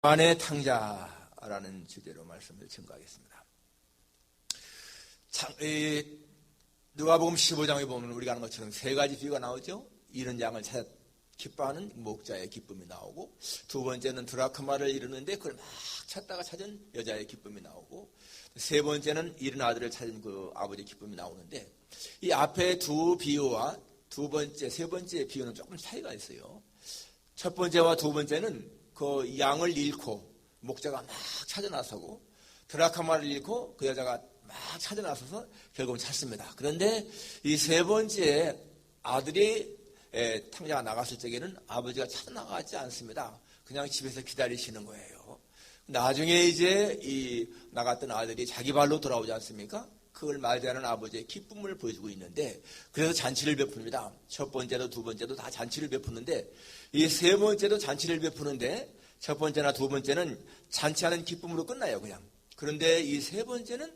집안의 탕자라는 주제로 말씀을 증거하겠습니다. 누가복음 15장에 보면 우리가 아는 것처럼 세 가지 비유가 나오죠. 잃은 양을 찾아 기뻐하는 목자의 기쁨이 나오고, 두 번째는 드라크마를 잃었는데 그걸 막 찾다가 찾은 여자의 기쁨이 나오고, 세 번째는 잃은 아들을 찾은 그 아버지의 기쁨이 나오는데, 이 앞에 두 비유와 두 번째, 세 번째 비유는 조금 차이가 있어요. 첫 번째와 두 번째는 그 양을 잃고 목자가 막 찾아 나서고, 드라크마를 잃고 그 여자가 막 찾아 나서서 결국은 찾습니다. 그런데 이 세 번째 아들이 탕자가 나갔을 적에는 아버지가 찾아 나가지 않습니다. 그냥 집에서 기다리시는 거예요. 나중에 이제 이 나갔던 아들이 자기 발로 돌아오지 않습니까? 그걸 맞이하는 아버지의 기쁨을 보여주고 있는데, 그래서 잔치를 베풉니다. 첫 번째도 두 번째도 다 잔치를 베푸는데, 이 세 번째도 잔치를 베푸는데, 첫 번째나 두 번째는 잔치하는 기쁨으로 끝나요, 그냥. 그런데 이 세 번째는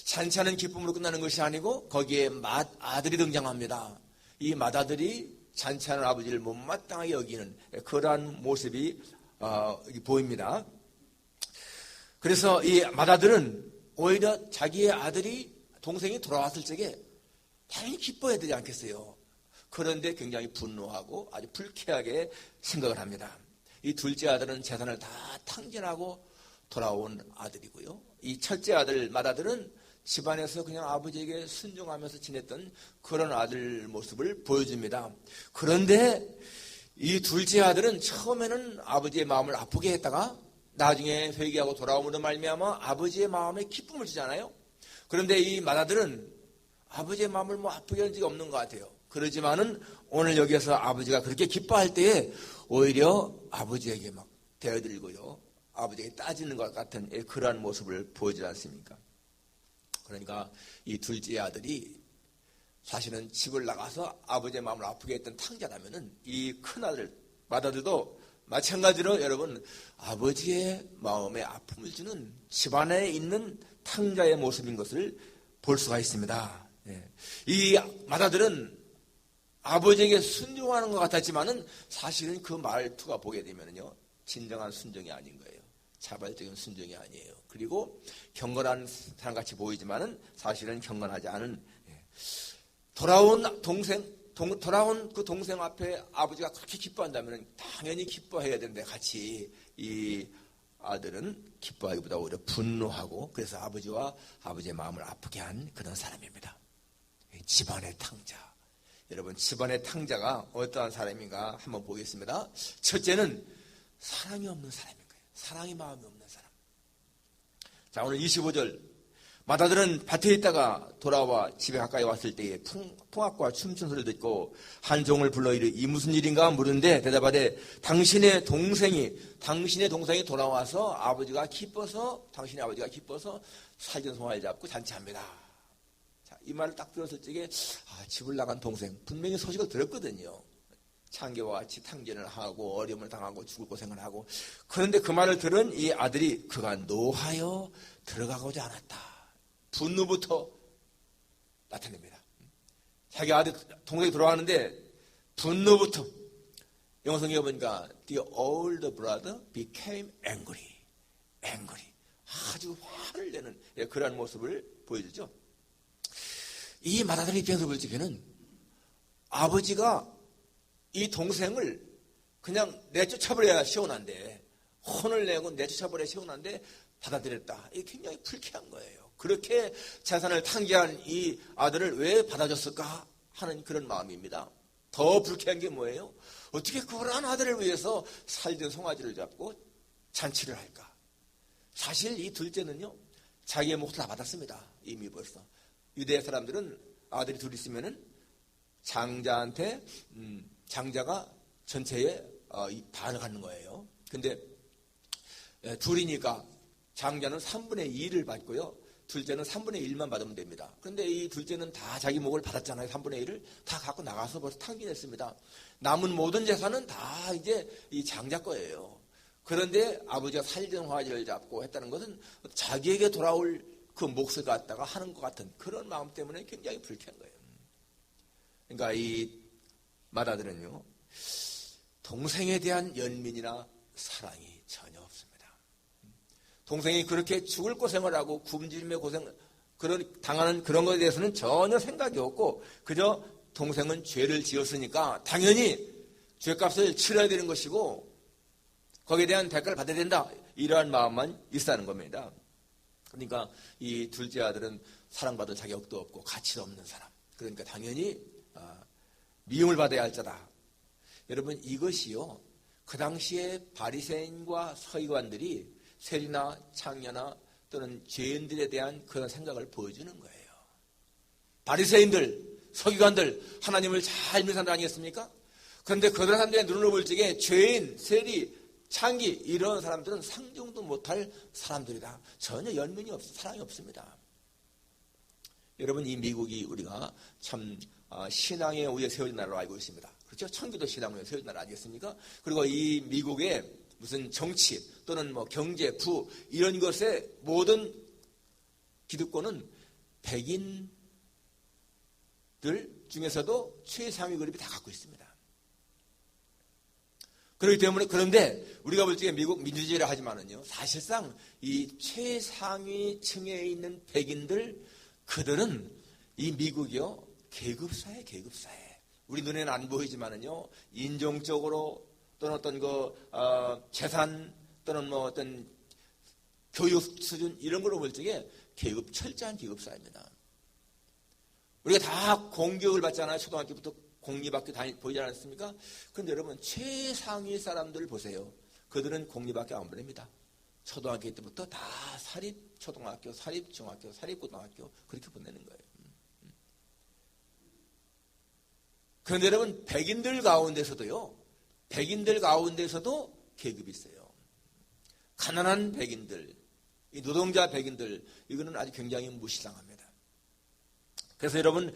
잔치하는 기쁨으로 끝나는 것이 아니고 거기에 맏아들이 등장합니다. 이 맏아들이 잔치하는 아버지를 못마땅하게 여기는 그러한 모습이 보입니다. 그래서 이 맏아들은 오히려 자기의 아들이, 동생이 돌아왔을 적에 당연히 기뻐해야 되지 않겠어요. 그런데 굉장히 분노하고 아주 불쾌하게 생각을 합니다. 이 둘째 아들은 재산을 다 탕진하고 돌아온 아들이고요. 이 첫째 아들 맏아들은 집안에서 그냥 아버지에게 순종하면서 지냈던 그런 아들 모습을 보여줍니다. 그런데 이 둘째 아들은 처음에는 아버지의 마음을 아프게 했다가 나중에 회개하고 돌아옴으로 말미암아 아버지의 마음에 기쁨을 주잖아요. 그런데 이 맏아들은 아버지의 마음을 아프게 한 적이 없는 것 같아요. 그러지만은 오늘 여기에서 아버지가 그렇게 기뻐할 때에 오히려 아버지에게 막 대어들고요, 아버지에게 따지는 것 같은 그러한 모습을 보여주지 않습니까? 그러니까 이 둘째 아들이 사실은 집을 나가서 아버지의 마음을 아프게 했던 탕자라면은 이 큰아들 맏아들도 마찬가지로 여러분 아버지의 마음에 아픔을 주는 집안에 있는 탕자의 모습인 것을 볼 수가 있습니다. 이 맏아들은 아버지에게 순종하는 것 같았지만은 사실은 그 말투가 보게 되면요, 진정한 순종이 아닌 거예요. 자발적인 순종이 아니에요. 그리고 경건한 사람같이 보이지만은 사실은 경건하지 않은, 돌아온 그 동생 앞에 아버지가 그렇게 기뻐한다면 당연히 기뻐해야 되는데, 같이 이 아들은 기뻐하기보다 오히려 분노하고, 그래서 아버지와 아버지의 마음을 아프게 한 그런 사람입니다. 집안의 탕자. 여러분, 집안의 탕자가 어떠한 사람인가 한번 보겠습니다. 첫째는 사랑이 없는 사람인 거예요. 사랑이 마음이 없는 사람. 자, 오늘 25절. 맏아들은 밭에 있다가 돌아와 집에 가까이 왔을 때에 풍악과 춤춘 소리를 듣고 한 종을 불러 이르 이 무슨 일인가 물은데 대답하되 당신의 동생이 돌아와서 당신의 아버지가 기뻐서 살전 송아지를 잡고 잔치합니다. 자, 이 말을 딱 들었을 적에 집을 나간 동생, 분명히 소식을 들었거든요. 창계와 같이 탕진을 하고 어려움을 당하고 죽을 고생을 하고. 그런데 그 말을 들은 이 아들이 그가 노하여 들어가고자 않았다. 분노부터 나타냅니다. 자기 아들 동생이 돌아가는데 분노부터. 영어 성경에 보니까 the older brother became angry. 아주 화를 내는 그러한 모습을 보여주죠. 이 맏아들 입장에서 볼 적에는 아버지가 이 동생을 그냥 내쫓아버려야 시원한데, 혼을 내고 내쫓아버려야 시원한데 받아들였다. 이게 굉장히 불쾌한 거예요. 그렇게 재산을 탕진한 이 아들을 왜 받아줬을까 하는 그런 마음입니다. 더 불쾌한 게 뭐예요? 어떻게 그런 아들을 위해서 살던 송아지를 잡고 잔치를 할까? 사실 이 둘째는요, 자기의 몫을 다 받았습니다. 이미 벌써. 유대 사람들은 아들이 둘 있으면은 장자가 전체에 반을 갖는 거예요. 근데 둘이니까 장자는 3분의 2를 받고요, 둘째는 3분의 1만 받으면 됩니다. 그런데 이 둘째는 다 자기 몫을 받았잖아요. 3분의 1을 다 갖고 나가서 벌써 탕진했습니다. 남은 모든 재산은 다 이제 이 장자 거예요. 그런데 아버지가 살전 송아지를 잡고 했다는 것은 자기에게 돌아올 그 몫을 갖다가 하는 것 같은 그런 마음 때문에 굉장히 불쾌한 거예요. 그러니까 이 맏아들은요, 동생에 대한 연민이나 사랑이 전혀 없습니다. 동생이 그렇게 죽을 고생을 하고 굶주림의 당하는 그런 것에 대해서는 전혀 생각이 없고 그저 동생은 죄를 지었으니까 당연히 죄값을 치러야 되는 것이고 거기에 대한 대가를 받아야 된다. 이러한 마음만 있다는 겁니다. 그러니까 이 둘째 아들은 사랑받을 자격도 없고 가치도 없는 사람. 그러니까 당연히 미움을 받아야 할 자다. 여러분 이것이요. 그 당시에 바리새인과 서기관들이 세리나 창녀나 또는 죄인들에 대한 그런 생각을 보여주는 거예요. 바리새인들, 서기관들 하나님을 잘 믿는 사람들 아니겠습니까? 그런데 그런 사람들의 눈으로 볼 적에 죄인, 세리, 창기 이런 사람들은 상종도 못할 사람들이다. 전혀 연민이 사랑이 없습니다. 여러분 이 미국이 우리가 참 신앙의 위에 세워진 나라로 알고 있습니다. 그렇죠? 청교도 신앙 위에 세워진 나라 아니겠습니까? 그리고 이 미국의 무슨 정치 또는 뭐 경제, 부 이런 것의 모든 기득권은 백인들 중에서도 최상위 그룹이 다 갖고 있습니다. 그렇기 때문에 그런데 우리가 볼 적에 미국 민주주의라 하지만은요 사실상 이 최상위 층에 있는 백인들 그들은 이 미국이요 계급사회. 우리 눈에는 안 보이지만은요 인종적으로 또는 어떤 재산 또는 뭐 어떤 교육 수준 이런 걸로 볼 적에 철저한 계급사회입니다. 우리가 다 공교육을 받잖아요. 초등학교부터 공립학교 보이지 않았습니까? 그런데 여러분 최상위 사람들을 보세요. 그들은 공립학교 안 보냅니다. 초등학교 때부터 다 사립초등학교, 사립중학교, 사립고등학교 그렇게 보내는 거예요. 그런데 여러분 백인들 가운데서도 계급이 있어요. 가난한 백인들, 이 노동자 백인들 이거는 아주 굉장히 무시당합니다. 그래서 여러분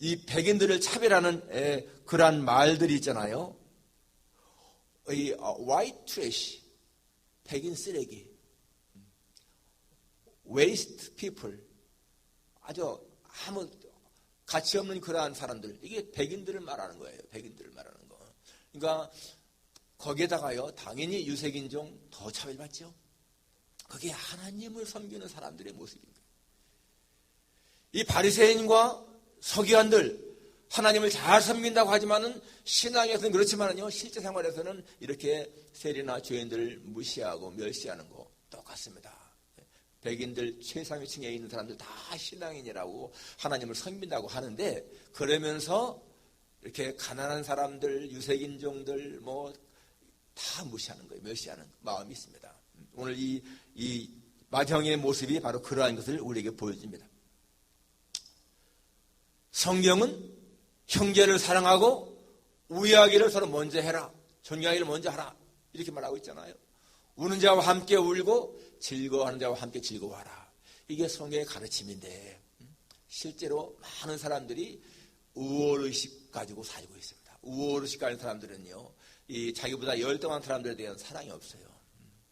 이 백인들을 차별하는 그러한 말들이 있잖아요. 이 white trash, 백인 쓰레기, waste people, 아주 아무 가치 없는 그러한 사람들, 이게 백인들을 말하는 거예요. 백인들을 말하는 거. 그러니까 거기에다가요, 당연히 유색인종 더 차별받죠. 그게 하나님을 섬기는 사람들의 모습인 거예요. 이 바리새인과 서기관들 하나님을 잘 섬긴다고 하지만은 신앙에서는 그렇지만은요 실제 생활에서는 이렇게 세리나 죄인들을 무시하고 멸시하는 거 똑같습니다. 백인들 최상위층에 있는 사람들 다 신앙인이라고 하나님을 섬긴다고 하는데 그러면서 이렇게 가난한 사람들, 유색인종들 뭐 다 무시하는 거예요. 멸시하는 마음이 있습니다. 오늘 이 마형의 모습이 바로 그러한 것을 우리에게 보여줍니다. 성경은 형제를 사랑하고 우애하기를 서로 먼저 해라. 존경하기를 먼저 하라. 이렇게 말하고 있잖아요. 우는 자와 함께 울고 즐거워하는 자와 함께 즐거워하라. 이게 성경의 가르침인데 실제로 많은 사람들이 우월의식 가지고 살고 있습니다. 우월의식 가진 사람들은요. 이 자기보다 열등한 사람들에 대한 사랑이 없어요.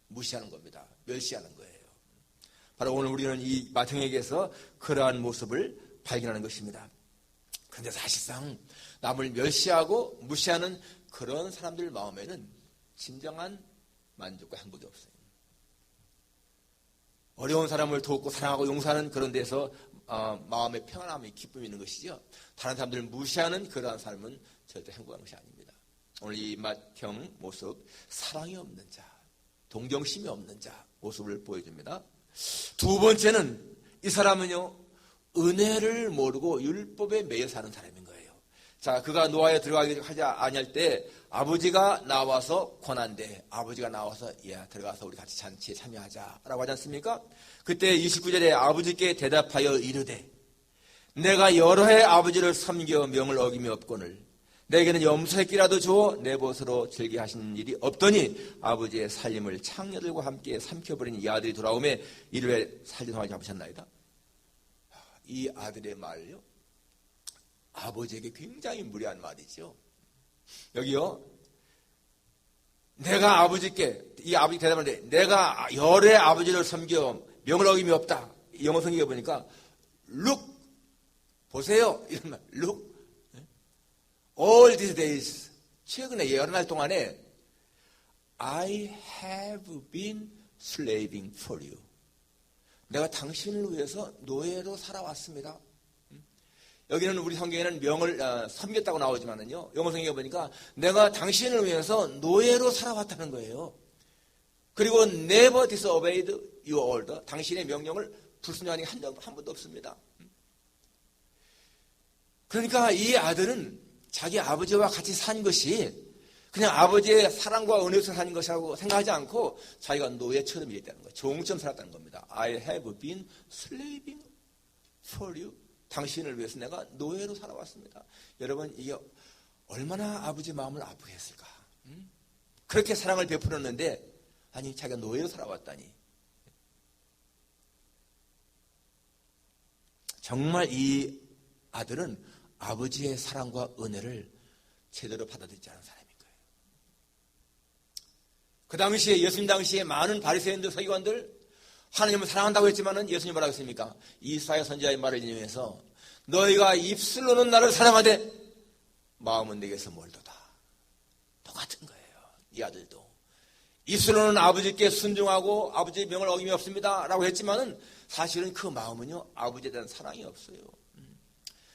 무시하는 겁니다. 멸시하는 거예요. 바로 오늘 우리는 이 마태복음에서 그러한 모습을 발견하는 것입니다. 그런데 사실상 남을 멸시하고 무시하는 그런 사람들 마음에는 진정한 만족과 행복이 없어요. 어려운 사람을 돕고 사랑하고 용서하는 그런 데서 마음의 평안함이 기쁨이 있는 것이죠. 다른 사람들을 무시하는 그러한 삶은 절대 행복한 것이 아닙니다. 오늘 이 맏형 모습, 사랑이 없는 자, 동정심이 없는 자 모습을 보여줍니다. 두 번째는 이 사람은요 은혜를 모르고 율법에 매여 사는 사람인 거예요. 자, 그가 노아에 들어가기 하지 아니할 때 아버지가 나와서 권한대. 아버지가 나와서 들어가서 우리 같이 잔치에 참여하자라고 하지 않습니까? 그때 29절에 아버지께 대답하여 이르되 내가 여러 해 아버지를 섬겨 명을 어김이 없거늘 내게는 염소새끼라도 주어 내 벗으로 즐게 하시는 일이 없더니 아버지의 살림을 창녀들과 함께 삼켜버린 이 아들이 돌아오매 이르되 살림하지 잡으셨나이다. 이 아들의 말요 아버지에게 굉장히 무례한 말이죠. 여기요 내가 아버지께 이 아버지 대답하는데 내가 여러 해 아버지를 섬겨 명을 어김이 없다. 영어 성경에 보니까 look 보세요 이런 말 look all these days 최근에 여러 날 동안에 I have been slaving for you. 내가 당신을 위해서 노예로 살아왔습니다. 여기는 우리 성경에는 명을 섬겼다고 나오지만은요, 영어 성경에 보니까 내가 당신을 위해서 노예로 살아왔다는 거예요. 그리고 never disobeyed your order. 당신의 명령을 불순종한 적이 한 번도 없습니다. 그러니까 이 아들은 자기 아버지와 같이 산 것이 그냥 아버지의 사랑과 은혜에서 사는 것이라고 생각하지 않고 자기가 노예처럼 일했다는 거예요. 종처럼 살았다는 겁니다. I have been slaving for you. 당신을 위해서 내가 노예로 살아왔습니다. 여러분, 이게 얼마나 아버지 마음을 아프게 했을까. 그렇게 사랑을 베풀었는데 아니 자기가 노예로 살아왔다니. 정말 이 아들은 아버지의 사랑과 은혜를 제대로 받아들이지 않은 사람인 거예요. 그 당시에 예수님 당시에 많은 바리새인들 서기관들 하나님을 사랑한다고 했지만은 예수님 뭐라고 했습니까? 이사야 선지자의 말을 인용해서 너희가 입술로는 나를 사랑하되 마음은 내게서 멀도다. 똑같은 거예요. 이 아들도 입술로는 아버지께 순종하고 아버지의 명을 어김이 없습니다 라고 했지만은 사실은 그 마음은요 아버지에 대한 사랑이 없어요.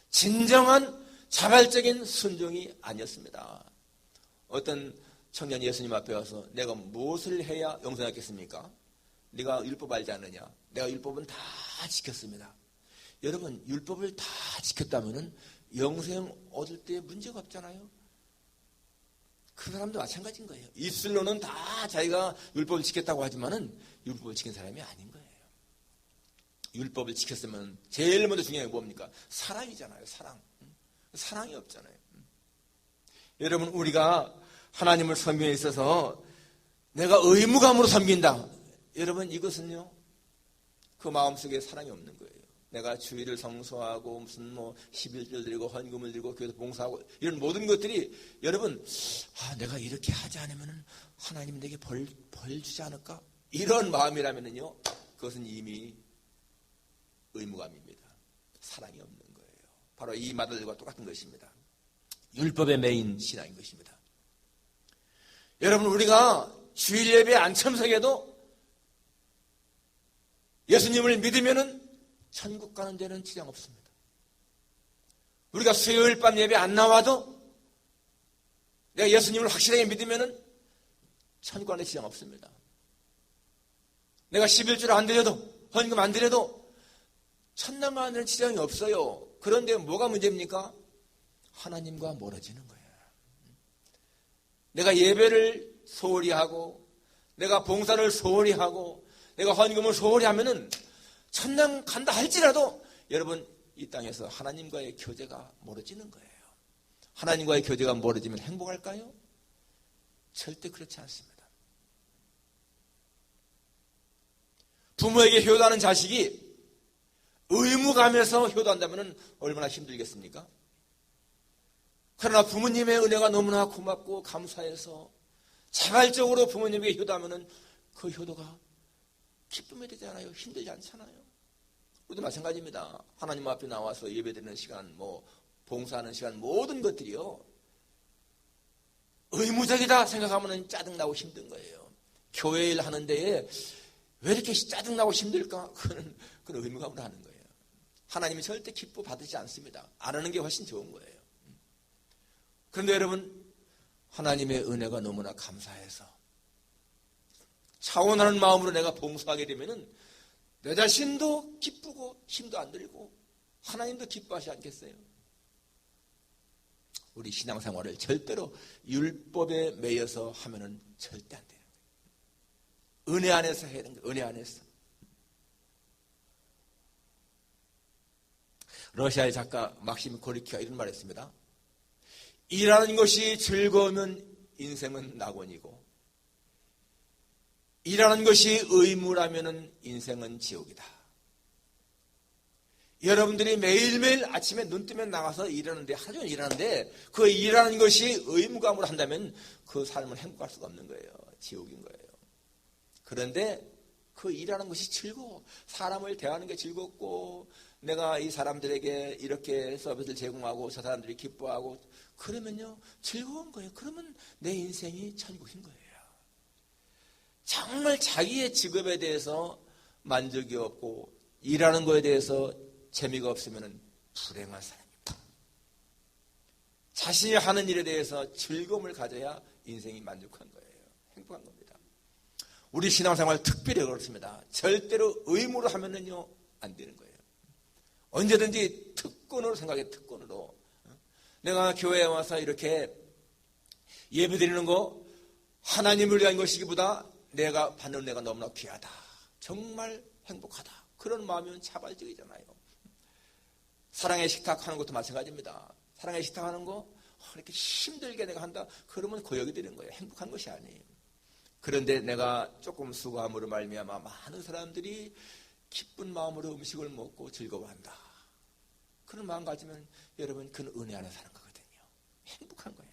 진정한 자발적인 순종이 아니었습니다. 어떤 청년이 예수님 앞에 와서 내가 무엇을 해야 영생하겠습니까? 네가 율법 알지 않느냐? 내가 율법은 다 지켰습니다. 여러분, 율법을 다 지켰다면 영생 얻을 때 문제가 없잖아요. 그 사람도 마찬가지인 거예요. 입술로는 다 자기가 율법을 지켰다고 하지만은 율법을 지킨 사람이 아닌 거예요. 율법을 지켰으면 제일 먼저 중요한 게 뭡니까? 사랑이잖아요. 사랑. 사랑이 없잖아요. 여러분, 우리가 하나님을 섬김에 있어서 내가 의무감으로 섬긴다. 여러분, 이것은요 그 마음속에 사랑이 없는 거예요. 내가 주일을 성수하고 무슨 11절 드리고 헌금을 드리고 교회에서 봉사하고 이런 모든 것들이 여러분 내가 이렇게 하지 않으면 하나님 내게 벌 주지 않을까? 이런 마음이라면요 그것은 이미 의무감입니다. 사랑이 없는 거예요. 바로 이 마들과 똑같은 것입니다. 율법의 메인 신앙인 것입니다. 여러분, 우리가 주일 예배 안 참석해도 예수님을 믿으면은 천국 가는 데는 지장 없습니다. 우리가 수요일 밤 예배 안 나와도 내가 예수님을 확실하게 믿으면은 천국 가는 데 지장 없습니다. 내가 11줄 안 드려도 헌금 안 드려도 천당 가는 데는 지장이 없어요. 그런데 뭐가 문제입니까? 하나님과 멀어지는 거예요. 내가 예배를 소홀히 하고 내가 봉사를 소홀히 하고 내가 헌금을 소홀히 하면은 천당 간다 할지라도 여러분 이 땅에서 하나님과의 교제가 멀어지는 거예요. 하나님과의 교제가 멀어지면 행복할까요? 절대 그렇지 않습니다. 부모에게 효도하는 자식이 의무감에서 효도한다면 얼마나 힘들겠습니까? 그러나 부모님의 은혜가 너무나 고맙고 감사해서 자발적으로 부모님에게 효도하면 그 효도가 기쁨이 되잖아요. 힘들지 않잖아요. 우리도 마찬가지입니다. 하나님 앞에 나와서 예배드리는 시간, 봉사하는 시간, 모든 것들이요 의무적이다 생각하면 짜증나고 힘든 거예요. 교회 일 하는 데에 왜 이렇게 짜증나고 힘들까? 그건 의무감으로 하는 거예요. 하나님이 절대 기뻐 받으지 않습니다. 안 하는 게 훨씬 좋은 거예요. 그런데 여러분, 하나님의 은혜가 너무나 감사해서 차원하는 마음으로 내가 봉사하게 되면은 내 자신도 기쁘고 힘도 안 들고 하나님도 기뻐하지 않겠어요? 우리 신앙생활을 절대로 율법에 매여서 하면은 절대 안 돼요. 은혜 안에서 해야 되는 거예요. 은혜 안에서. 러시아의 작가 막심 고르키가 이런 말을 했습니다. 일하는 것이 즐거우면 인생은 낙원이고 일하는 것이 의무라면 인생은 지옥이다. 여러분들이 매일매일 아침에 눈 뜨면 나가서 일하는데 하루 종일 일하는데 그 일하는 것이 의무감으로 한다면 그 삶은 행복할 수가 없는 거예요. 지옥인 거예요. 그런데 그 일하는 것이 즐거워. 사람을 대하는 게 즐겁고 내가 이 사람들에게 이렇게 서비스를 제공하고 저 사람들이 기뻐하고 그러면요 즐거운 거예요. 그러면 내 인생이 천국인 거예요. 정말 자기의 직업에 대해서 만족이 없고 일하는 거에 대해서 재미가 없으면 불행한 사람입니다. 자신이 하는 일에 대해서 즐거움을 가져야 인생이 만족한 거예요. 행복한 겁니다. 우리 신앙생활 특별히 그렇습니다. 절대로 의무로 하면은요 안 되는 거예요. 언제든지 특권으로 생각해. 특권으로. 내가 교회에 와서 이렇게 예배드리는 거 하나님을 위한 것이기보다 내가 받는 내가 너무나 귀하다. 정말 행복하다. 그런 마음이면 자발적이잖아요. 사랑의 식탁 하는 것도 마찬가지입니다. 사랑의 식탁 하는 거 이렇게 힘들게 내가 한다. 그러면 고역이 되는 거예요. 행복한 것이 아니에요. 그런데 내가 조금 수고함으로 말미암아 많은 사람들이 기쁜 마음으로 음식을 먹고 즐거워한다. 그런 마음 가지면 여러분 그는 은혜 안에 사는 거거든요. 행복한 거예요.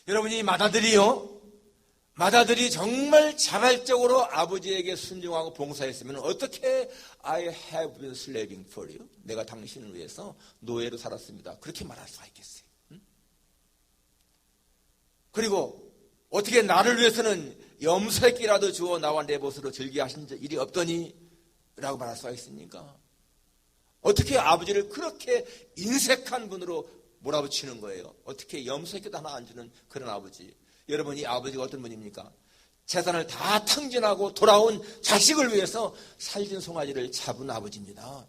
여러분이 마다들이 정말 자발적으로 아버지에게 순종하고 봉사했으면 어떻게 I have been slaving for you. 내가 당신을 위해서 노예로 살았습니다. 그렇게 말할 수가 있겠어요. 응? 그리고 어떻게 나를 위해서는 염소새끼라도 주어 나와 내 벗으로 즐기게 하신 일이 없더니 라고 말할 수가 있습니까? 어떻게 아버지를 그렇게 인색한 분으로 몰아붙이는 거예요? 어떻게 염소새끼도 하나 안 주는 그런 아버지. 여러분 이 아버지가 어떤 분입니까? 재산을 다 탕진하고 돌아온 자식을 위해서 살진 송아지를 잡은 아버지입니다.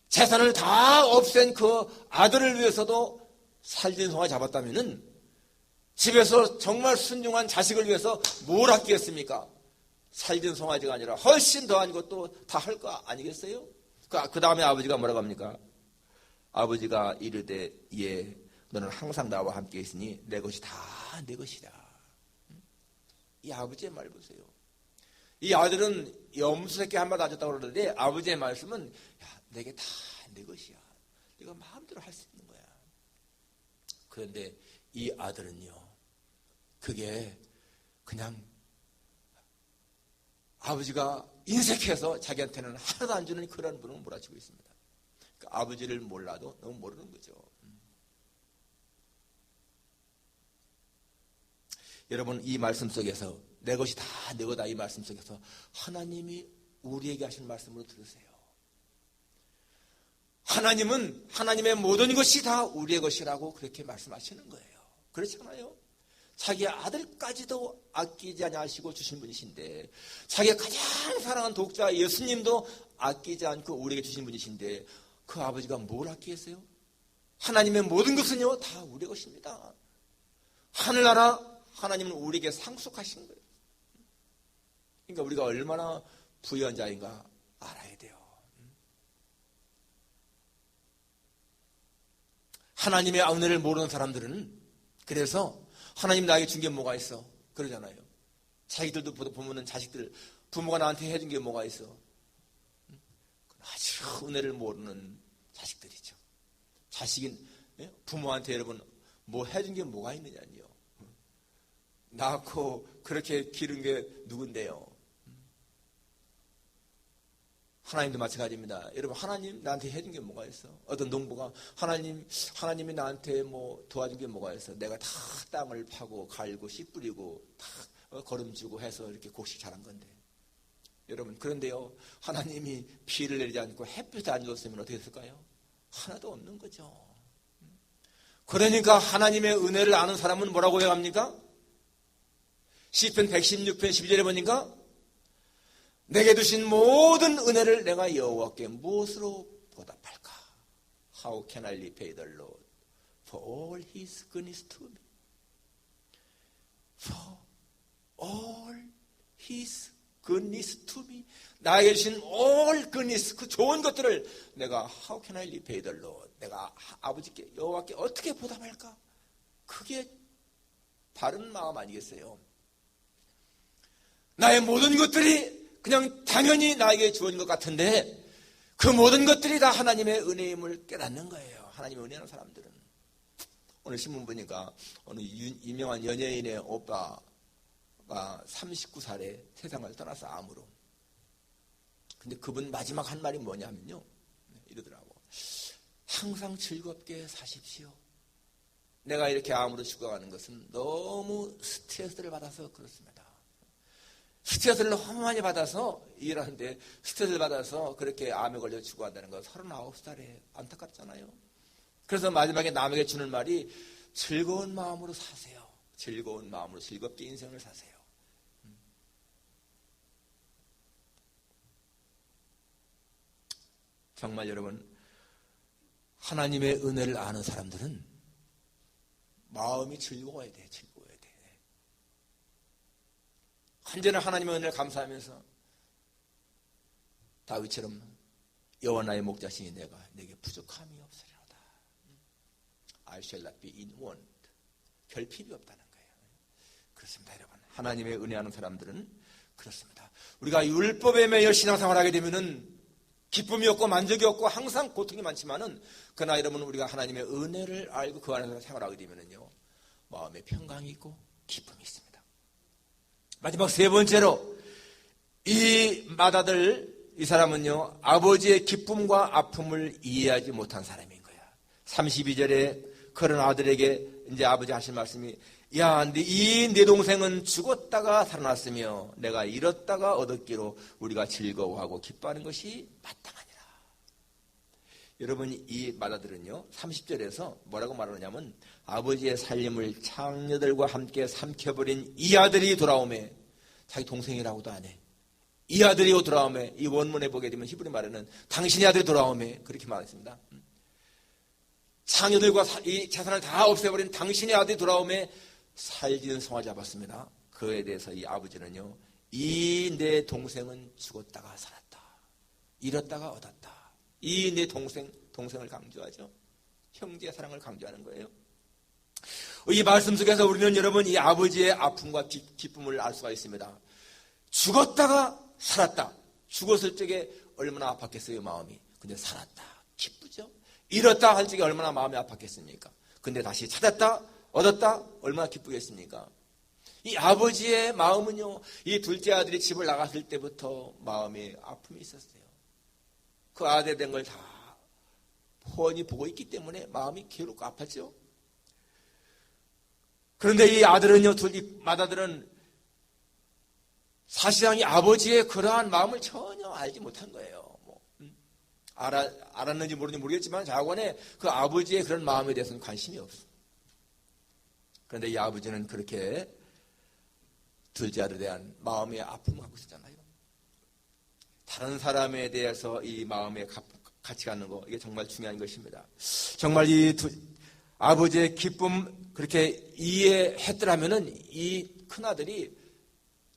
재산을 다 없앤 그 아들을 위해서도 살진 송아지 잡았다면은 집에서 정말 순종한 자식을 위해서 뭘 아끼겠습니까? 살진 송아지가 아니라 훨씬 더한 것도 다 할 거 아니겠어요? 그 다음에 아버지가 뭐라고 합니까? 아버지가 이르되 예 너는 항상 나와 함께 있으니 내 것이 다 내 것이다. 이 아버지의 말 보세요. 이 아들은 염소새끼 한 마디 안 줬다고 그러는데 아버지의 말씀은 야, 내게 다 내 것이야. 내가 마음대로 할 수 있는 거야. 그런데 이 아들은요. 그게 그냥 아버지가 인색해서 자기한테는 하나도 안 주는 그런 분을 몰아치고 있습니다. 그러니까 아버지를 몰라도 너무 모르는 거죠. 여러분 이 말씀 속에서 내 것이 다 내 거다 이 말씀 속에서 하나님이 우리에게 하신 말씀으로 들으세요. 하나님은 하나님의 모든 것이 다 우리의 것이라고 그렇게 말씀하시는 거예요. 그렇잖아요. 자기 아들까지도 아끼지 않으시고 주신 분이신데 자기가 가장 사랑하는 독자 예수님도 아끼지 않고 우리에게 주신 분이신데 그 아버지가 뭘 아끼겠어요? 하나님의 모든 것은요 다 우리의 것입니다. 하늘나라 하나님은 우리에게 상속하신 거예요. 그러니까 우리가 얼마나 부유한 자인가 알아야 돼요. 하나님의 은혜를 모르는 사람들은 그래서 하나님 나에게 준 게 뭐가 있어? 그러잖아요. 자기들도 보면은 자식들 부모가 나한테 해준 게 뭐가 있어? 아주 은혜를 모르는 자식들이죠. 자식인 부모한테 여러분 뭐 해준 게 뭐가 있느냐요. 낳고 그렇게 기른 게 누군데요? 하나님도 마찬가지입니다. 여러분 하나님 나한테 해준 게 뭐가 있어? 어떤 농부가 하나님이 나한테 뭐 도와준 게 뭐가 있어? 내가 다 땅을 파고 갈고 씨 뿌리고 다 거름주고 해서 이렇게 곡식 자란 건데. 여러분 그런데요 하나님이 비를 내리지 않고 햇빛을 안 줬으면 어떻게 했을까요? 하나도 없는 거죠. 그러니까 하나님의 은혜를 아는 사람은 뭐라고 해갑니까? 시편 116편 12절에 보니까 내게 주신 모든 은혜를 내가 여호와께 무엇으로 보답할까? How can I repay the Lord for all His goodness to me? For all His goodness to me. 나에게 주신 all goodness, 그 좋은 것들을 내가 How can I repay the Lord? 내가 아버지께 여호와께 어떻게 보답할까? 그게 바른 마음 아니겠어요? 나의 모든 것들이 그냥 당연히 나에게 주어진 것 같은데 그 모든 것들이 다 하나님의 은혜임을 깨닫는 거예요. 하나님의 은혜하는 사람들은. 오늘 신문 보니까 어느 유명한 연예인의 오빠가 39살에 세상을 떠나서 암으로. 근데 그분 마지막 한 말이 뭐냐면요. 이러더라고. 항상 즐겁게 사십시오. 내가 이렇게 암으로 죽어가는 것은 너무 스트레스를 받아서 그렇습니다. 스트레스를 너무 많이 받아서 일하는데 스트레스를 받아서 그렇게 암에 걸려 죽어간다는 거 39살에 안타깝잖아요. 그래서 마지막에 남에게 주는 말이 즐거운 마음으로 사세요. 즐거운 마음으로 즐겁게 인생을 사세요. 정말 여러분, 하나님의 은혜를 아는 사람들은 마음이 즐거워야 돼. 즐거워야 돼. 언제나 하나님의 은혜를 감사하면서 다윗처럼 여호와 나의 목자시니 내게 부족함이 없으리로다. I shall not be in want. 결핍이 없다는 거예요. 그렇습니다, 여러분. 하나님의 은혜하는 사람들은 그렇습니다. 우리가 율법에 매여 신앙생활을 하게 되면은 기쁨이 없고 만족이 없고 항상 고통이 많지만은 그러나 여러분 우리가 하나님의 은혜를 알고 그 안에서 생활하게 되면은요 마음에 평강이 있고 기쁨이 있습니다. 마지막 세 번째로 이 맏아들 이 사람은요 아버지의 기쁨과 아픔을 이해하지 못한 사람인 거야. 32절에 그런 아들에게 이제 아버지 하신 말씀이 야, 내 동생은 죽었다가 살아났으며 내가 잃었다가 얻었기로 우리가 즐거워하고 기뻐하는 것이 마땅하니라. 여러분 이 맏아들은요 30절에서 뭐라고 말하느냐면 아버지의 살림을 창녀들과 함께 삼켜버린 이 아들이 돌아오매 자기 동생이라고도 안 해. 이 아들이 돌아오매 이 원문에 보게 되면 히브리 말에는 당신의 아들이 돌아오매 그렇게 말했습니다. 창녀들과 이 재산을 다 없애버린 당신의 아들이 돌아오매 살지는 송아 잡았습니다. 그에 대해서 이 아버지는요 이 내 동생은 죽었다가 살았다. 잃었다가 얻었다. 이 내 동생을 강조하죠. 형제의 사랑을 강조하는 거예요. 이 말씀 속에서 우리는 여러분 이 아버지의 아픔과 기쁨을 알 수가 있습니다. 죽었다가 살았다. 죽었을 적에 얼마나 아팠겠어요 마음이. 근데 살았다. 기쁘죠. 잃었다 할 적에 얼마나 마음이 아팠겠습니까. 근데 다시 찾았다. 얻었다? 얼마나 기쁘겠습니까? 이 아버지의 마음은요, 이 둘째 아들이 집을 나갔을 때부터 마음에 아픔이 있었어요. 그 아들에 대한 걸 다 훤히 보고 있기 때문에 마음이 괴롭고 아팠죠. 그런데 이 아들은요, 이 맏아들은 사실상 이 아버지의 그러한 마음을 전혀 알지 못한 거예요. 알았는지 모르는지 모르겠지만 자관에 그 아버지의 그런 마음에 대해서는 관심이 없어. 그런데 이 아버지는 그렇게 둘째 아들에 대한 마음의 아픔을 갖고 있었잖아요. 다른 사람에 대해서 이 마음에 같이 가는 거 이게 정말 중요한 것입니다. 정말 이 아버지의 기쁨 그렇게 이해했더라면은 이 큰아들이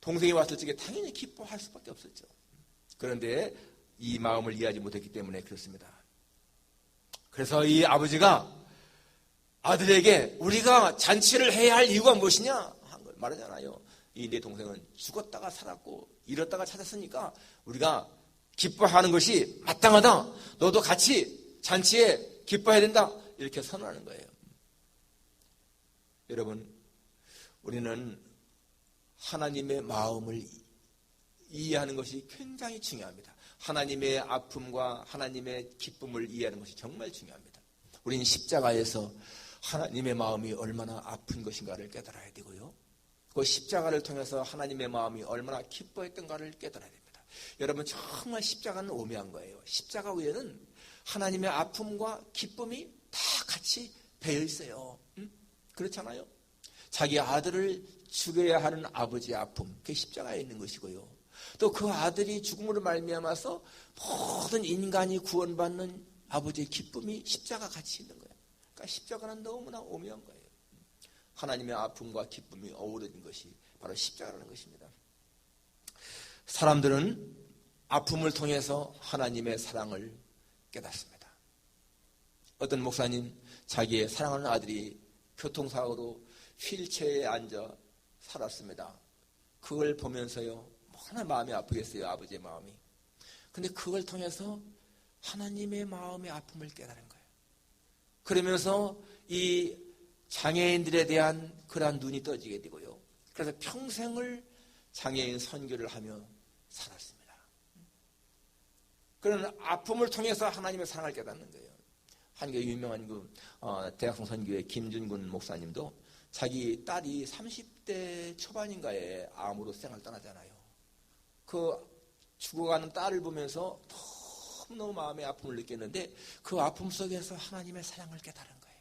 동생이 왔을 적에 당연히 기뻐할 수밖에 없었죠. 그런데 이 마음을 이해하지 못했기 때문에 그렇습니다. 그래서 이 아버지가 아들에게 우리가 잔치를 해야 할 이유가 무엇이냐 한 걸 말하잖아요. 이 내 동생은 죽었다가 살았고 잃었다가 찾았으니까 우리가 기뻐하는 것이 마땅하다. 너도 같이 잔치에 기뻐해야 된다. 이렇게 선언하는 거예요. 여러분 우리는 하나님의 마음을 이해하는 것이 굉장히 중요합니다. 하나님의 아픔과 하나님의 기쁨을 이해하는 것이 정말 중요합니다. 우리는 십자가에서 하나님의 마음이 얼마나 아픈 것인가를 깨달아야 되고요. 그 십자가를 통해서 하나님의 마음이 얼마나 기뻐했던가를 깨달아야 됩니다. 여러분 정말 십자가는 오묘한 거예요. 십자가 위에는 하나님의 아픔과 기쁨이 다 같이 배어 있어요. 그렇잖아요. 자기 아들을 죽여야 하는 아버지의 아픔, 그게 십자가에 있는 것이고요. 또 그 아들이 죽음으로 말미암아서 모든 인간이 구원받는 아버지의 기쁨이 십자가 같이 있는 거예요. 그러니까 십자가는 너무나 오묘한 거예요. 하나님의 아픔과 기쁨이 어우러진 것이 바로 십자가라는 것입니다. 사람들은 아픔을 통해서 하나님의 사랑을 깨닫습니다. 어떤 목사님 자기의 사랑하는 아들이 교통사고로 휠체어에 앉아 살았습니다. 그걸 보면서요 얼마나 마음이 아프겠어요. 아버지의 마음이. 근데 그걸 통해서 하나님의 마음의 아픔을 깨달은 거예요. 그러면서 이 장애인들에 대한 그러한 눈이 떠지게 되고요. 그래서 평생을 장애인 선교를 하며 살았습니다. 그런 아픔을 통해서 하나님의 사랑을 깨닫는 거예요. 한국의 유명한 대학성 선교회 김준군 목사님도 자기 딸이 30대 초반인가에 암으로 세상을 떠나잖아요. 그 죽어가는 딸을 보면서 너무너무 마음의 아픔을 느꼈는데 그 아픔 속에서 하나님의 사랑을 깨달은 거예요.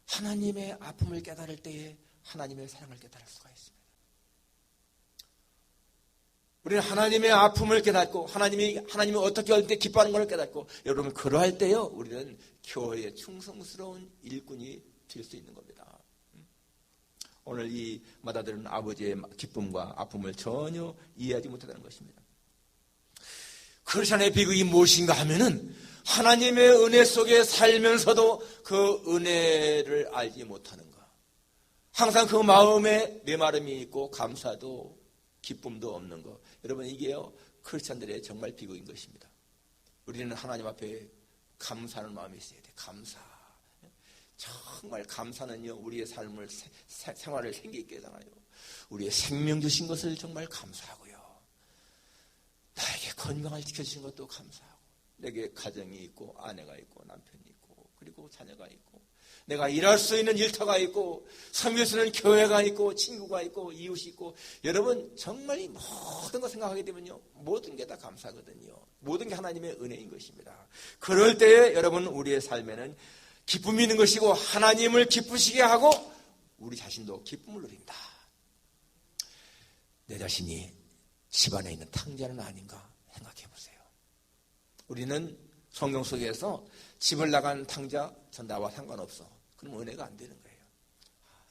하나님의 아픔을 깨달을 때에 하나님의 사랑을 깨달을 수가 있습니다. 우리는 하나님의 아픔을 깨닫고 하나님이 어떻게 할 때 기뻐하는 걸 깨닫고 여러분 그러할 때요 우리는 교회의 충성스러운 일꾼이 될 수 있는 겁니다. 오늘 이 맏아들은 아버지의 기쁨과 아픔을 전혀 이해하지 못하다는 것입니다. 크리스천의 비극이 무엇인가 하면은 하나님의 은혜 속에 살면서도 그 은혜를 알지 못하는 것. 항상 그 마음에 메마름이 있고 감사도 기쁨도 없는 것. 여러분 이게요 크리스천들의 정말 비극인 것입니다. 우리는 하나님 앞에 감사하는 마음이 있어야 돼. 감사. 정말 감사는요 우리의 삶을 생활을 생기 있게 하잖아요. 우리의 생명 주신 것을 정말 감사하고요. 나에게 건강을 지켜주신 것도 감사하고 내게 가정이 있고 아내가 있고 남편이 있고 그리고 자녀가 있고 내가 일할 수 있는 일터가 있고 섬길 수 있는 교회가 있고 친구가 있고 이웃이 있고 여러분 정말 이 모든 거 생각하게 되면요 모든 게 다 감사거든요. 모든 게 하나님의 은혜인 것입니다. 그럴 때에 여러분 우리의 삶에는 기쁨이 있는 것이고 하나님을 기쁘시게 하고 우리 자신도 기쁨을 누린다. 내 자신이 집안에 있는 탕자는 아닌가 생각해 보세요. 우리는 성경 속에서 집을 나간 탕자 전 나와 상관없어. 그럼 은혜가 안 되는 거예요.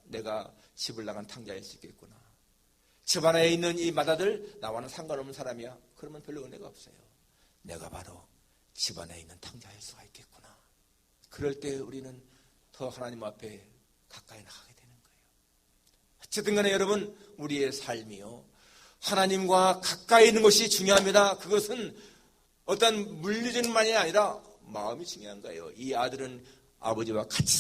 내가 집을 나간 탕자일 수 있겠구나. 집안에 있는 이 맏아들 나와는 상관없는 사람이야. 그러면 별로 은혜가 없어요. 내가 바로 집안에 있는 탕자일 수가 있겠구나. 그럴 때 우리는 더 하나님 앞에 가까이 나가게 되는 거예요. 어쨌든 간에 여러분 우리의 삶이요 하나님과 가까이 있는 것이 중요합니다. 그것은 어떤 물리적인만이 아니라 마음이 중요한 거예요. 이 아들은 아버지와 같이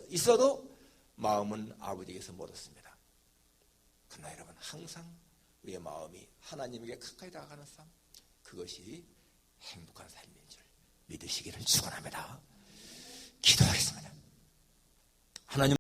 있어도 마음은 아버지에게서 멀었습니다. 그러나 여러분 항상 우리의 마음이 하나님에게 가까이 다가가는 삶 그것이 행복한 삶인 줄 믿으시기를 축원합니다. 기도하겠습니다. 하나님